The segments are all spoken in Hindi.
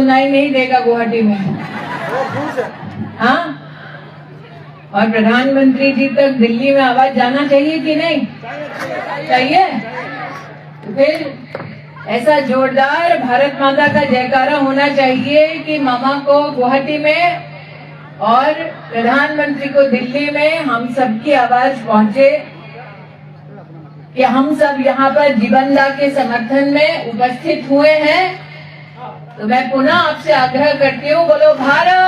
सुनाई नहीं देगा गुवाहाटी में। हाँ, और प्रधानमंत्री जी तक दिल्ली में आवाज जाना चाहिए कि नहीं चाहिए? तो फिर ऐसा जोरदार भारत माता का जयकारा होना चाहिए कि मामा को गुवाहाटी में और प्रधानमंत्री को दिल्ली में हम सबकी आवाज पहुंचे कि हम सब यहाँ पर जीवनदा के समर्थन में उपस्थित हुए हैं। तो मैं पुनः आपसे आग्रह करती हूँ, बोलो भारत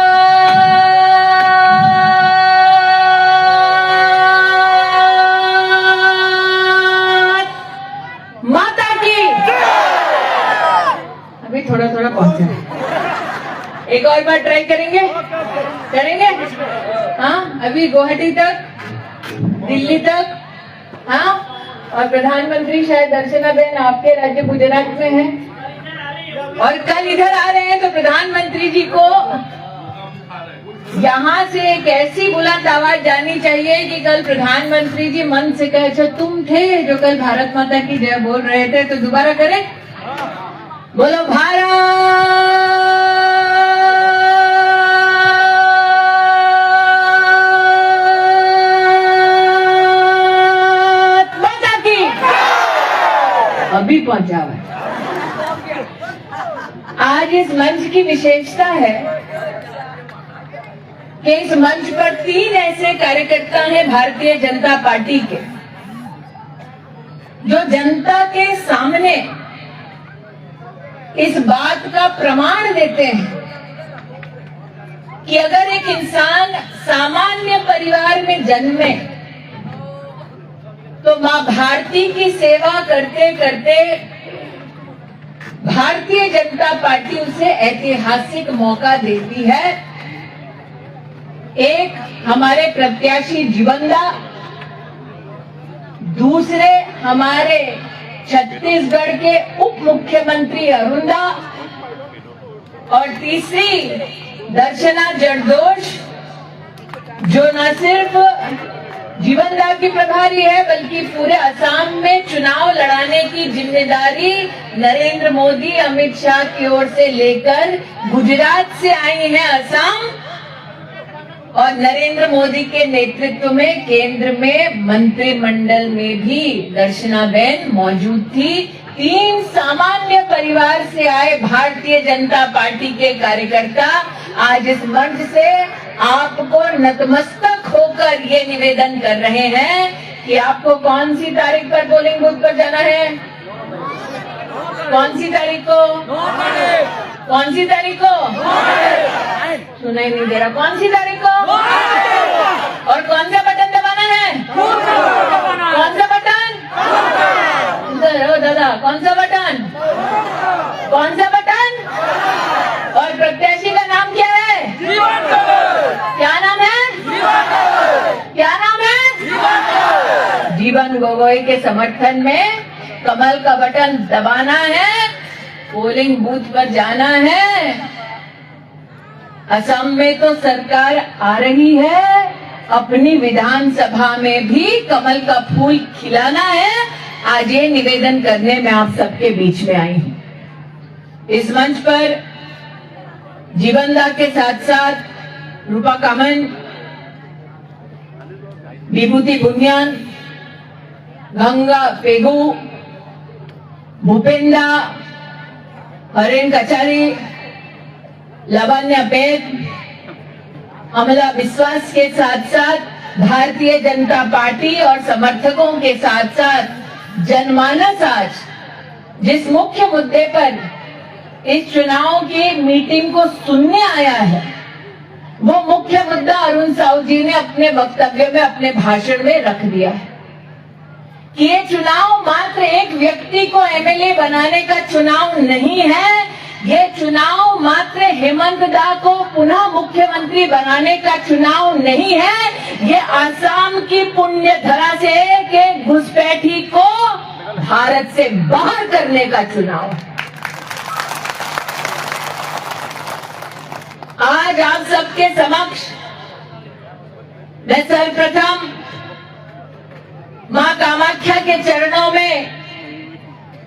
माता की। अभी थोड़ा थोड़ा पहुंचा, एक और बार ट्राई करेंगे हाँ, अभी गुवाहाटी तक, दिल्ली तक। हाँ, और प्रधानमंत्री शायद दर्शनाबेन आपके राज्य गुजरात में है और कल इधर आ रहे हैं, तो प्रधानमंत्री जी को यहाँ से एक ऐसी बुलंद आवाज जानी चाहिए कि कल प्रधानमंत्री जी मन से कहे, अच्छा तुम थे जो कल भारत माता की जय बोल रहे थे, तो दोबारा करें, बोलो भारत माता की। अभी पहुंचा हुआ। आज इस मंच की विशेषता है कि इस मंच पर 3 ऐसे कार्यकर्ता हैं भारतीय जनता पार्टी के, जो जनता के सामने इस बात का प्रमाण देते हैं कि अगर एक इंसान सामान्य परिवार में जन्मे तो मां भारती की सेवा करते करते भारतीय जनता पार्टी उसे ऐतिहासिक मौका देती है। एक हमारे प्रत्याशी जीवनदा, दूसरे हमारे छत्तीसगढ़ के उप मुख्यमंत्री अरुणदा और तीसरी दर्शना जरदोश, जो न सिर्फ जीवनदा की प्रभारी है बल्कि पूरे असम में चुनाव लड़ाने की जिम्मेदारी नरेंद्र मोदी, अमित शाह की ओर से लेकर गुजरात से आई है असम, और नरेंद्र मोदी के नेतृत्व में केंद्र में मंत्रिमंडल में भी दर्शनाबेन मौजूद थी। 3 सामान्य परिवार से आए भारतीय जनता पार्टी के कार्यकर्ता आज इस मंच से आपको नतमस्तक होकर ये निवेदन कर रहे हैं कि आपको कौन सी तारीख पर पोलिंग बूथ पर जाना है? कौन सी तारीख को? कौन सी तारीख को? सुनाई नहीं दे रहा। कौन सी तारीख को? और कौन सा बटन दबाना है? कौन सा बटन? इधर हो दादा, कौन सा बटन? कौन सा बटन? और प्रत्याशी का नाम क्या है? क्या नाम है? क्या नाम है? जीवन गोगोई के समर्थन में कमल का बटन दबाना है, पोलिंग बूथ पर जाना है। असम में तो सरकार आ रही है, अपनी विधानसभा में भी कमल का फूल खिलाना है। आज ये निवेदन करने में आप सबके बीच में आई हूं। इस मंच पर जीवनदा के साथ साथ रूपा कामन, विभूति बुनियान, गंगा पेगू, भूपेंदा, हरेन कचारी, लावण्य पेट, अमला विश्वास के साथ साथ भारतीय जनता पार्टी और समर्थकों के साथ साथ जनमानस आज जिस मुख्य मुद्दे पर इस चुनाव की मीटिंग को सुनने आया है, वो मुख्य मुद्दा अरुण साहू जी ने अपने वक्तव्य में, अपने भाषण में रख दिया है कि ये चुनाव मात्र एक व्यक्ति को एमएलए बनाने का चुनाव नहीं है। ये चुनाव मात्र हेमंत दा को पुनः मुख्यमंत्री बनाने का चुनाव नहीं है। ये आसाम की पुण्य धरा से के घुसपैठी को भारत से बाहर करने का चुनाव है। आज आप सबके समक्ष मैं सर्वप्रथम मां कामाख्या के चरणों में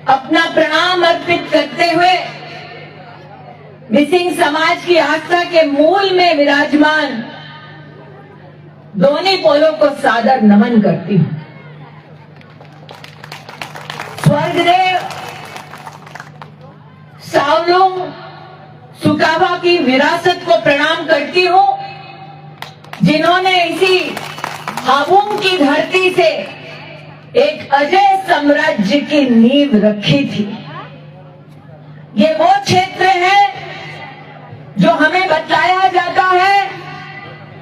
अपना प्रणाम अर्पित करते हुए मिसिंग समाज की आस्था के मूल में विराजमान दोनों पोलों को सादर नमन करती हूं। स्वर्गदेव सावलुंग सुकाबा की विरासत को प्रणाम करती हूं, जिन्होंने इसी हाबुंग की धरती से एक अजय साम्राज्य की नींव रखी थी। ये वो क्षेत्र है जो हमें बताया जाता है,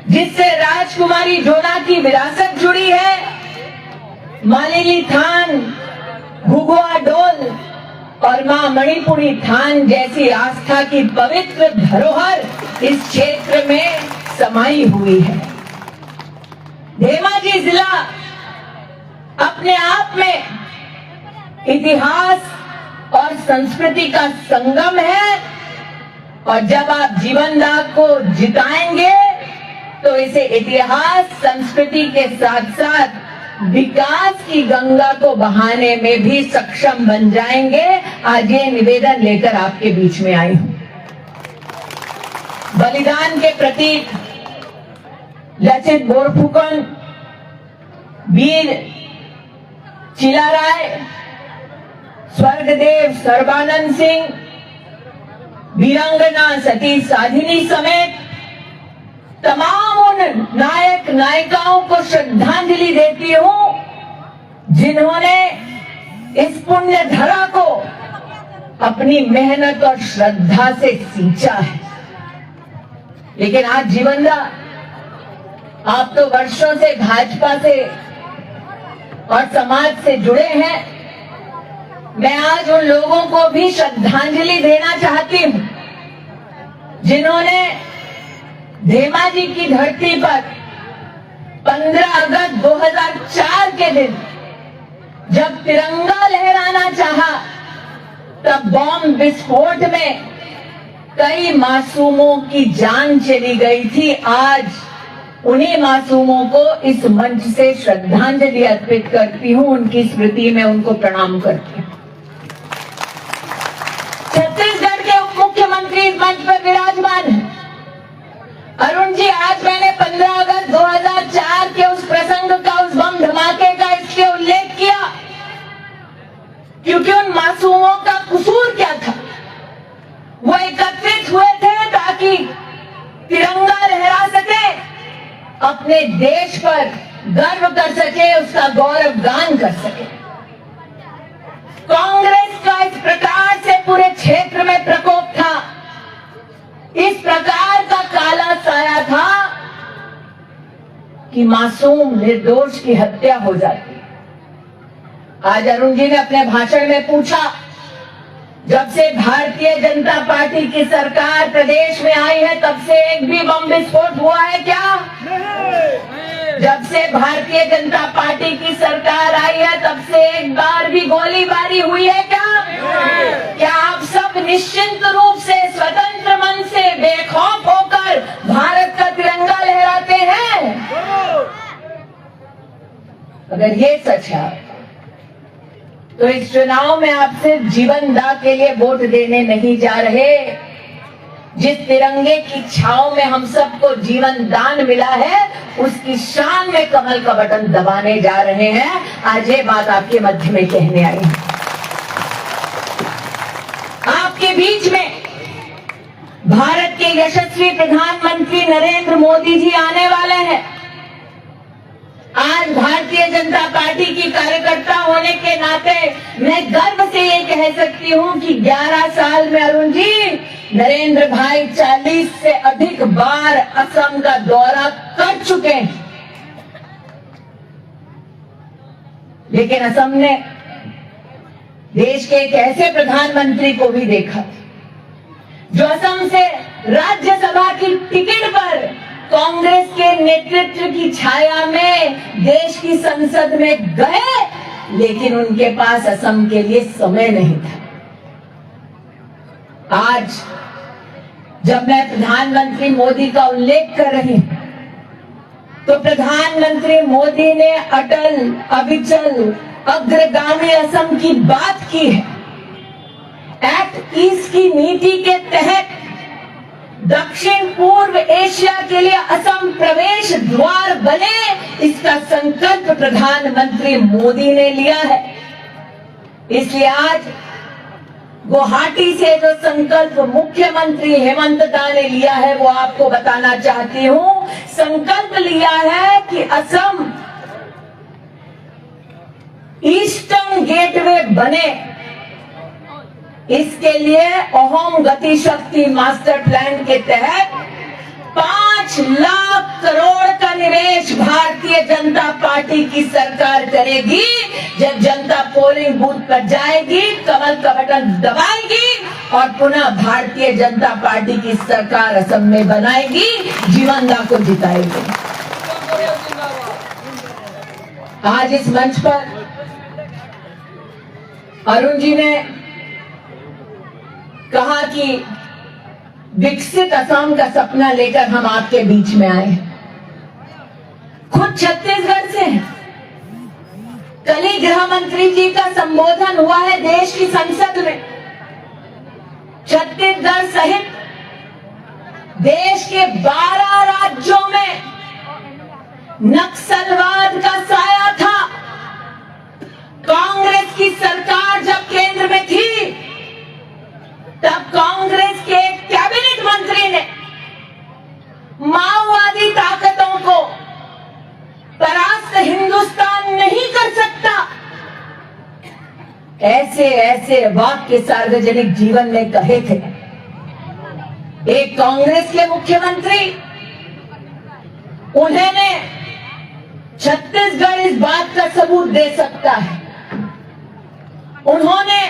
जिससे राजकुमारी जोना की विरासत जुड़ी है। मालिनी थान, घुघुआ डोल और मां मणिपुरी थान जैसी आस्था की पवित्र धरोहर इस क्षेत्र में समाई हुई है। धेमाजी जिला अपने आप में इतिहास और संस्कृति का संगम है, और जब आप जीवनदा को जिताएंगे तो इसे इतिहास संस्कृति के साथ साथ विकास की गंगा को बहाने में भी सक्षम बन जाएंगे। आज ये निवेदन लेकर आपके बीच में आई हूं। बलिदान के प्रतीक लचित बोरफुकन, वीर चिलाराय, स्वर्गदेव सर्बानंद सिंह, वीरांगना सती साधिनी समेत तमाम उन नायक नायिकाओं को श्रद्धांजलि देती हूं, जिन्होंने इस पुण्य धरा को अपनी मेहनत और श्रद्धा से सींचा है। लेकिन आज जीवनदा, आप तो वर्षों से भाजपा से और समाज से जुड़े हैं। मैं आज उन लोगों को भी श्रद्धांजलि देना चाहती हूं, जिन्होंने धेमाजी की धरती पर 15 अगस्त 2004 के दिन जब तिरंगा लहराना चाहा, तब बॉम्ब विस्फोट में कई मासूमों की जान चली गई थी। आज उन्हीं मासूमों को इस मंच से श्रद्धांजलि अर्पित करती हूं, उनकी स्मृति में उनको प्रणाम करती हूं। छत्तीसगढ़ के उप मुख्यमंत्री इस मंच पर विराजमान हैं। अरुण जी, आज मैंने 15 अगस्त 2004 के उस प्रसंग का, उस बम धमाके का इसलिए उल्लेख किया क्योंकि उन मासूमों का कसूर क्या था। वो एकत्रित हुए थे ताकि तिरंगा लहरा सके, अपने देश पर गर्व कर सके, उसका गौरव गान कर सके। कांग्रेस का इस प्रकार से पूरे क्षेत्र में प्रकोप था, इस प्रकार का काला साया था कि मासूम निर्दोष की हत्या हो जाती। आज अरुण जी ने अपने भाषण में पूछा, जब से भारतीय जनता पार्टी की सरकार प्रदेश में आई है तब से एक भी बम विस्फोट हुआ है क्या? जब से भारतीय जनता पार्टी की सरकार आई है तब से एक बार भी गोलीबारी हुई है क्या? क्या आप सब निश्चिंत रूप से, स्वतंत्र मन से, बेखौफ होकर भारत का तिरंगा लहराते हैं? अगर ये सच है तो इस चुनाव में आप सिर्फ जीवनदा के लिए वोट देने नहीं जा रहे। जिस तिरंगे की छांव में हम सबको जीवन दान मिला है, उसकी शान में कमल का बटन दबाने जा रहे हैं। आज ये बात आपके मध्य में कहने आई है। आपके बीच में भारत के यशस्वी प्रधानमंत्री नरेंद्र मोदी जी आने वाले हैं। आज भारतीय जनता पार्टी की कार्यकर्ता होने के नाते मैं गर्व से ये कह सकती हूं कि 11 साल में अरुण जी, नरेंद्र भाई 40 से अधिक बार असम का दौरा कर चुके हैं। लेकिन असम ने देश के एक ऐसे प्रधानमंत्री को भी देखा जो असम से राज्यसभा की टिकट पर कांग्रेस के नेतृत्व की छाया में देश की संसद में गए, लेकिन उनके पास असम के लिए समय नहीं था। आज जब मैं प्रधानमंत्री मोदी का उल्लेख कर रही हूं, तो प्रधानमंत्री मोदी ने अटल, अविचल, अग्रगामी असम की बात की है। एक्ट ईस्ट की नीति के तहत दक्षिण पूर्व एशिया के लिए असम प्रवेश द्वार बने, इसका संकल्प प्रधानमंत्री मोदी ने लिया है। इसलिए आज गुवाहाटी से जो संकल्प मुख्यमंत्री हेमंत दा ने लिया है वो आपको बताना चाहती हूं। संकल्प लिया है कि असम ईस्टर्न गेटवे बने, इसके लिए अहोम गति शक्ति मास्टर प्लान के तहत 5 लाख करोड़ का निवेश भारतीय जनता पार्टी की सरकार करेगी। जब जनता पोलिंग बूथ पर जाएगी, कमल का बटन दबाएगी और पुनः भारतीय जनता पार्टी की सरकार असम में बनाएगी, जीवनदा को जिताएगी। आज इस मंच पर अरुण जी ने कहा कि विकसित असम का सपना लेकर हम आपके बीच में आए। खुद छत्तीसगढ़ से हैं। कल ही गृह मंत्री जी का संबोधन हुआ है देश की संसद में। छत्तीसगढ़ सहित देश के 12 राज्यों में नक्सलवाद का साया था। कांग्रेस की सरकार जब केंद्र में थी, तब कांग्रेस के कैबिनेट मंत्री ने माओवादी ताकतों को परास्त हिंदुस्तान नहीं कर सकता, ऐसे ऐसे वाक्य सार्वजनिक जीवन में कहे थे। एक कांग्रेस के मुख्यमंत्री, उन्होंने छत्तीसगढ़ इस बात का सबूत दे सकता है। उन्होंने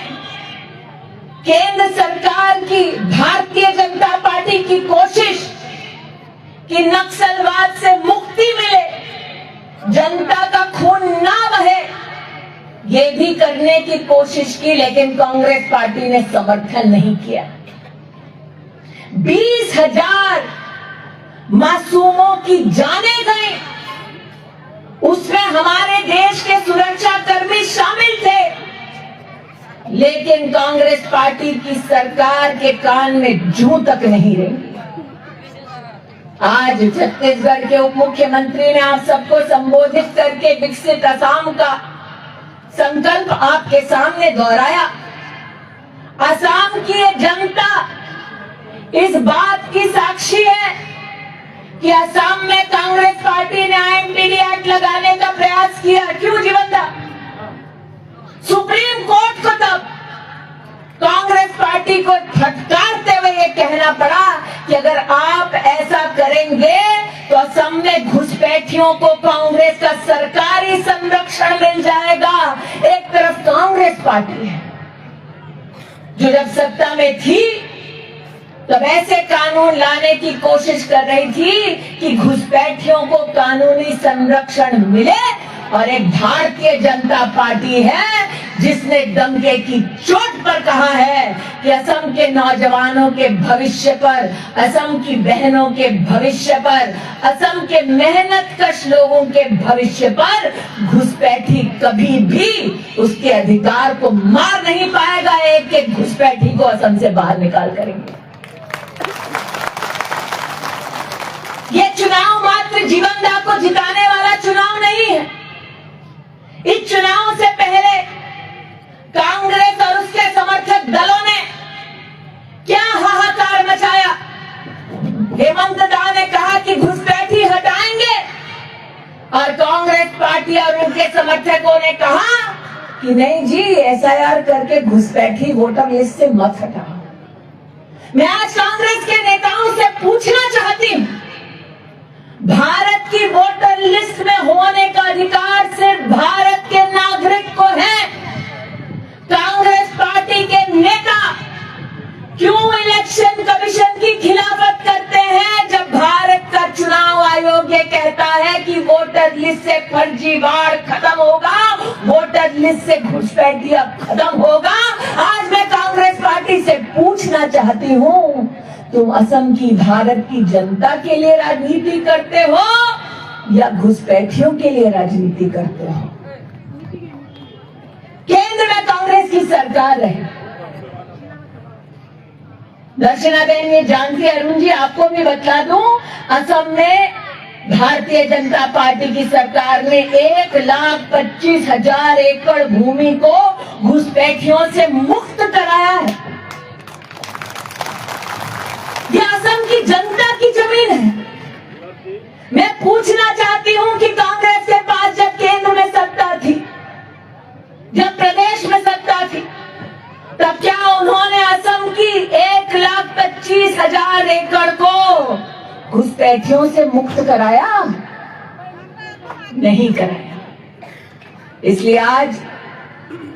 केंद्र सरकार की, भारतीय जनता पार्टी की कोशिश कि नक्सलवाद से मुक्ति मिले, जनता का खून ना बहे, ये भी करने की कोशिश की, लेकिन कांग्रेस पार्टी ने समर्थन नहीं किया। 20,000 मासूमों की जानें गई, उसमें हमारे देश के सुरक्षा कर्मी शामिल थे, लेकिन कांग्रेस पार्टी की सरकार के कान में जूं तक नहीं रही। आज छत्तीसगढ़ के उप मुख्यमंत्री ने आप सबको संबोधित करके विकसित असम का संकल्प आपके सामने दोहराया। असम की ये जनता इस बात की साक्षी है कि असम में कांग्रेस पार्टी ने आईएनपीडी एक्ट लगाने का प्रयास किया। क्यों जीवनदा? सुप्रीम कोर्ट को तब कांग्रेस पार्टी को फटकारते हुए ये कहना पड़ा कि अगर आप ऐसा करेंगे तो असम में घुसपैठियों को कांग्रेस का सरकारी संरक्षण मिल जाएगा। एक तरफ कांग्रेस पार्टी है जो जब सत्ता में थी तब ऐसे कानून लाने की कोशिश कर रही थी कि घुसपैठियों को कानूनी संरक्षण मिले, और एक भारतीय जनता पार्टी है जिसने दंगे की चोट पर कहा है कि असम के नौजवानों के भविष्य पर, असम की बहनों के भविष्य पर, असम के मेहनतकश लोगों के भविष्य पर घुसपैठी कभी भी उसके अधिकार को मार नहीं पाएगा। एक एक घुसपैठी को असम से बाहर निकाल करेंगे। ये चुनाव मात्र जीवनदा को जिताने वाला चुनाव नहीं है। इस चुनाव से पहले कांग्रेस और उसके समर्थक दलों ने क्या हाहाकार मचाया। हेमंत दा ने कहा कि घुसपैठी हटाएंगे, और कांग्रेस पार्टी और उनके समर्थकों ने कहा कि नहीं जी, एसआईआर करके घुसपैठी वोटर लिस्ट से मत हटाओ। मैं आज कांग्रेस के नेताओं से पूछना चाहती हूं, भारत की वोटर लिस्ट में होने का अधिकार सिर्फ भारत के नागरिक को है। कांग्रेस पार्टी के नेता क्यों इलेक्शन कमीशन की खिलाफत करते हैं जब भारत का चुनाव आयोग ये कहता है कि वोटर लिस्ट से फर्जीवाड़ खत्म होगा, वोटर लिस्ट से घुसपैठी अब खत्म होगा। आज मैं कांग्रेस पार्टी से पूछना चाहती हूं, तुम असम की, भारत की जनता के लिए राजनीति करते हो या घुसपैठियों के लिए राजनीति करते हो? केंद्र में कांग्रेस की सरकार है, दर्शनाबेन ये जानती है, अरुण जी आपको भी बता दूं, असम में भारतीय जनता पार्टी की सरकार ने 1,25,000 एकड़ भूमि को घुसपैठियों से मुक्त कराया है। ये असम की जनता की जमीन है। मैं पूछना चाहती हूं कि कांग्रेस के पास जब केंद्र में सत्ता थी, जब प्रदेश में सत्ता थी, तब क्या उन्होंने असम की 1,25,000 एकड़ को घुसपैठियों से मुक्त कराया? नहीं कराया। इसलिए आज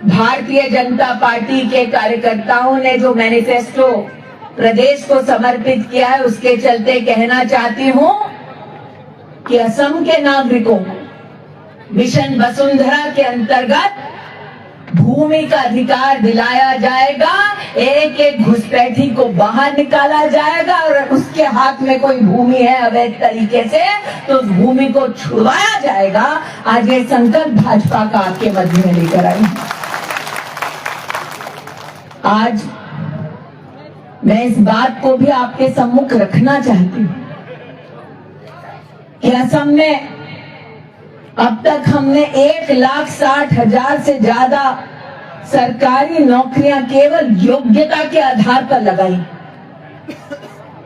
भारतीय जनता पार्टी के कार्यकर्ताओं ने जो मैनिफेस्टो प्रदेश को समर्पित किया है, उसके चलते कहना चाहती हूं कि असम के नागरिकों को मिशन वसुंधरा के अंतर्गत भूमि का अधिकार दिलाया जाएगा। एक एक घुसपैठी को बाहर निकाला जाएगा और उसके हाथ में कोई भूमि है अवैध तरीके से, तो उस भूमि को छुड़वाया जाएगा। आज ये संकल्प भाजपा का आपके मध्य में लेकर आई। आज मैं इस बात को भी आपके सम्मुख रखना चाहती हूँ कि असम में अब तक हमने 1,60,000 से ज्यादा सरकारी नौकरियां केवल योग्यता के आधार पर लगाई।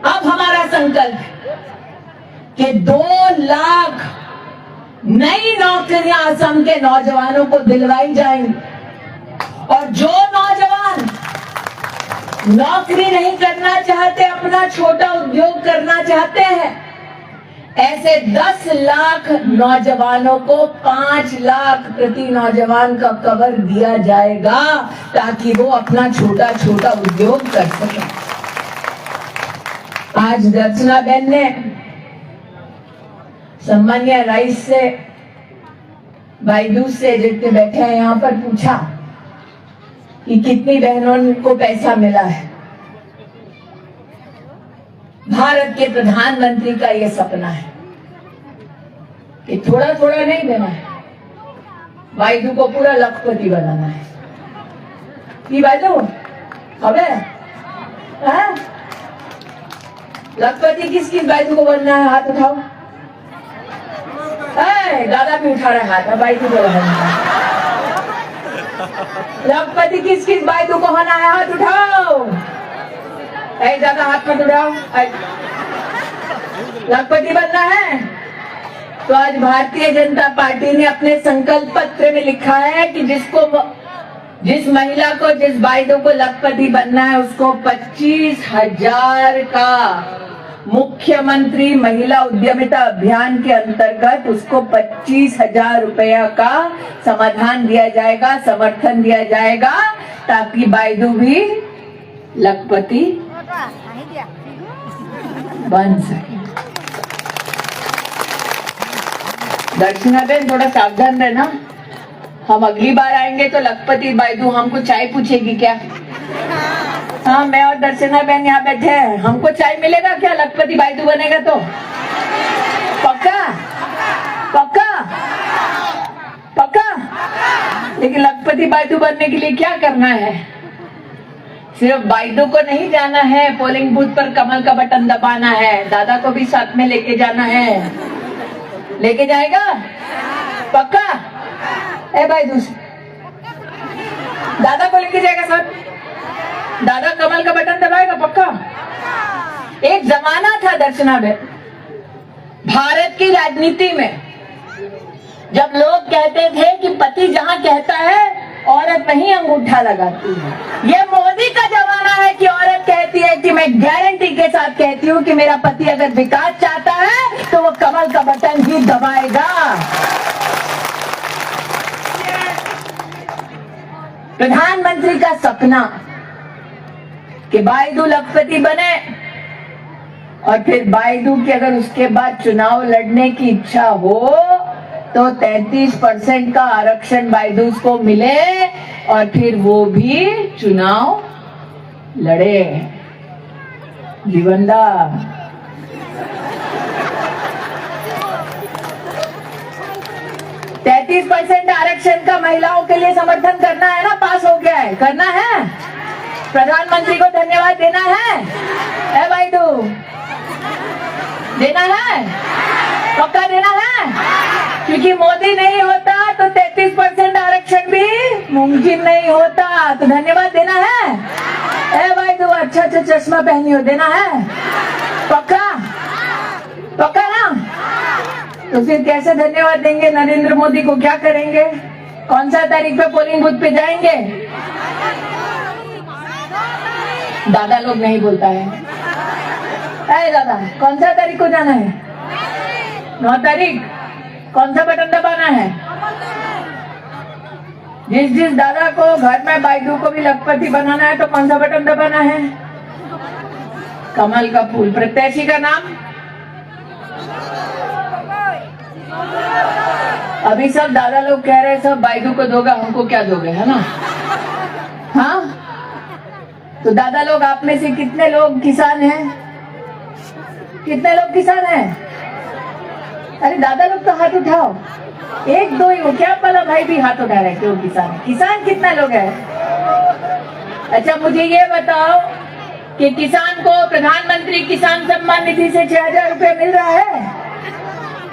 अब हमारा संकल्प कि 2 लाख नई नौकरियां असम के नौजवानों को दिलवाई जाएंगी। और जो नौजवान नौकरी नहीं करना चाहते, अपना छोटा उद्योग करना चाहते हैं, ऐसे 10 लाख नौजवानों को 5 लाख प्रति नौजवान का कवर दिया जाएगा, ताकि वो अपना छोटा छोटा उद्योग कर सके। आज दर्शनाबेन ने सम्मान्य राइस से, बायजूस से जितने बैठे हैं यहाँ पर, पूछा कि कितनी बहनों को पैसा मिला है। भारत के प्रधानमंत्री का ये सपना है कि थोड़ा थोड़ा नहीं देना है, बायदू को पूरा लखपति बनाना है। की बायदू अबे लखपति किस किस बायदू को बनना है? हाथ उठाओ। दादा भी उठा रहा हाथ, बायदू को लखपति किस किस बायदू को होना है? हाथ उठाओ। ज्यादा हाथ मत उठाओ। लखपति बनना है तो आज भारतीय जनता पार्टी ने अपने संकल्प पत्र में लिखा है कि जिस महिला को, जिस बायदू को लखपति बनना है, उसको 25,000 का मुख्यमंत्री महिला उद्यमिता अभियान के अंतर्गत उसको 25,000 रुपया का समाधान दिया जाएगा, समर्थन दिया जाएगा, ताकि बायदू भी लखपति बन सके। दर्शनाबेन थोड़ा सावधान रहना, हम अगली बार आएंगे तो लखपति बायदू हमको चाय पूछेगी क्या? हाँ, मैं और दर्शनाबेन यहाँ बैठे हैं, हमको चाय मिलेगा क्या लखपति बायदू बनेगा तो? पक्का? पक्का? पक्का? लेकिन लखपति बायदू बनने के लिए क्या करना है? सिर्फ बायदू को नहीं जाना है, पोलिंग बूथ पर कमल का बटन दबाना है, दादा को भी साथ में लेके जाना है। लेके जाएगा? पक्का? बायदू दादा को लेके जाएगा साथ? दादा कमल का बटन दबाएगा? पक्का? एक जमाना था दर्शनाबेन, भारत की राजनीति में, जब लोग कहते थे कि पति जहां कहता है औरत नहीं अंगूठा लगाती है। ये मोदी का जमाना है कि औरत कहती है कि मैं गारंटी के साथ कहती हूँ कि मेरा पति अगर विकास चाहता है तो वो कमल का बटन ही दबाएगा। प्रधानमंत्री का सपना कि बायदू लखपति बने, और फिर बायदू की अगर उसके बाद चुनाव लड़ने की इच्छा हो तो 33% का आरक्षण बायदू को मिले और फिर वो भी चुनाव लड़े। जीवनदा 33% आरक्षण का महिलाओं के लिए समर्थन करना है ना? पास हो गया है, करना है। प्रधानमंत्री को धन्यवाद देना है भाई तू देना है, पक्का देना है, क्योंकि मोदी नहीं होता तो 33% आरक्षण भी मुमकिन नहीं होता। तो धन्यवाद देना है भाई तू, अच्छा चश्मा पहनी हो, देना है, पक्का पक्का ना। तो फिर कैसे धन्यवाद देंगे नरेंद्र मोदी को, क्या करेंगे, कौन सा तारीख पे पोलिंग बूथ पे जाएंगे? दादा लोग नहीं बोलता है। दादा कौन सा तारीख को जाना है? 9 तारीख। कौन सा बटन दबाना है? जिस दादा को घर में बाइडू को भी लखपति बनाना है तो कौन सा बटन दबाना है? कमल का फूल। प्रत्याशी का नाम? अभी सब दादा लोग कह रहे हैं सब बाइडू को दोगा, हमको क्या दोगे, है ना? हाँ, तो दादा लोग आप में से कितने लोग किसान हैं? कितने लोग किसान हैं? अरे दादा लोग तो हाथ उठाओ, 1 2 ही हो क्या? वाला भाई भी हाथ उठा रहे, क्यों किसान है? किसान कितने लोग हैं? अच्छा मुझे ये बताओ कि किसान को प्रधानमंत्री किसान सम्मान निधि से 6,000 रुपए मिल रहा है?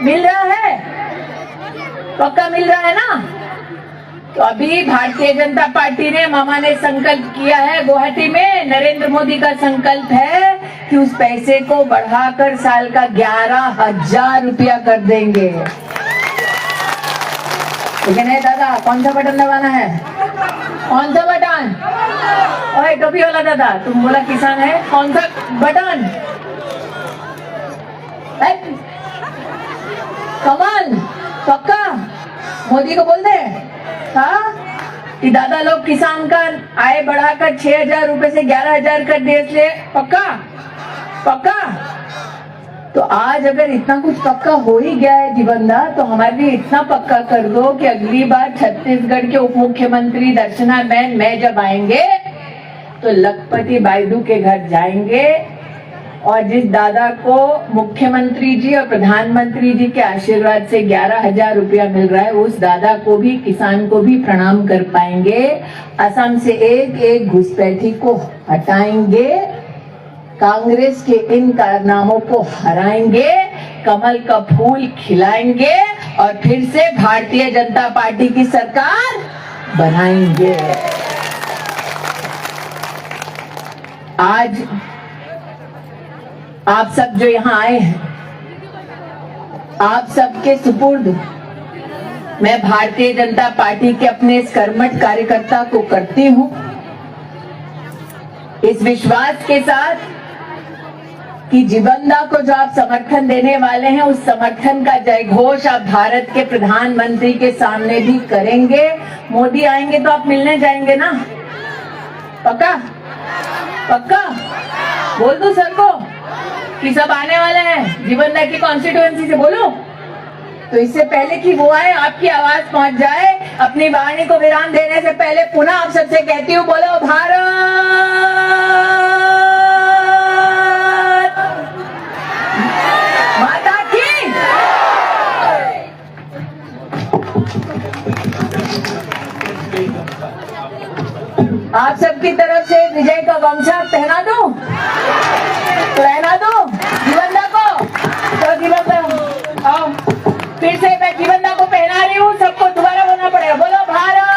मिल रहा है, पक्का मिल रहा है ना? तो अभी भारतीय जनता पार्टी ने, मामा ने संकल्प किया है, गुवाहाटी में नरेंद्र मोदी का संकल्प है कि उस पैसे को बढ़ाकर साल का 11,000 रुपया कर देंगे। लेकिन है दादा, कौन सा बटन दबाना है? कौन सा बटन? ओए टोपी वाला दादा, तुम बोला किसान है, कौन सा बटन? कमल, पक्का मोदी को बोल दे हाँ कि दादा लोग किसान का आय बढ़ाकर 6,000 रुपए से 11,000 कर दे, इसलिए पक्का पक्का। तो आज अगर इतना कुछ पक्का हो ही गया है जीवनदा, तो हमारे लिए इतना पक्का कर दो कि अगली बार छत्तीसगढ़ के उप मुख्यमंत्री दर्शना मैन मैं जब आएंगे तो लखपति बाइडू के घर जाएंगे और जिस दादा को मुख्यमंत्री जी और प्रधानमंत्री जी के आशीर्वाद से 11,000 रुपया मिल रहा है, उस दादा को भी, किसान को भी प्रणाम कर पाएंगे। असम से एक घुसपैठी को हटाएंगे, कांग्रेस के इन कारनामों को हराएंगे, कमल का फूल खिलाएंगे और फिर से भारतीय जनता पार्टी की सरकार बनाएंगे। आज आप सब जो यहाँ आए हैं, आप सबके सुपुर्द मैं भारतीय जनता पार्टी के अपने इस कर्मठ कार्यकर्ता को करती हूँ, इस विश्वास के साथ कि जीवनदा को जो आप समर्थन देने वाले हैं, उस समर्थन का जयघोष आप भारत के प्रधानमंत्री के सामने भी करेंगे। मोदी आएंगे तो आप मिलने जाएंगे ना? पक्का पक्का बोल दो सर को कि सब आने वाले हैं जीवनदा की कॉन्स्टिट्यूएंसी से, बोलो। तो इससे पहले कि वो आए, आपकी आवाज पहुंच जाए, अपनी वाणी को विराम देने से पहले पुनः आप सबसे कहती हूँ, बोलो भारत माता की। आप सबकी तरफ से विजय का गमछा पहना दूं? पहना दूं जीवनदा को? तो जीवनदा आओ, फिर से मैं जीवनदा को पहना रही हूँ, सबको दोबारा बोलना पड़ेगा, बोलो भारत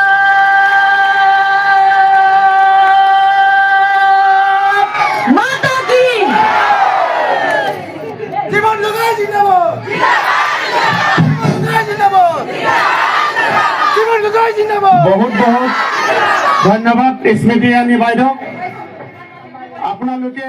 माता की। जीवनदा जिंदाबाद, जिंदाबाद, जीवनदा जिंदाबाद। बहुत बहुत धन्यवाद स्मृति ईरानी বাইদেউ, আপোনালোকে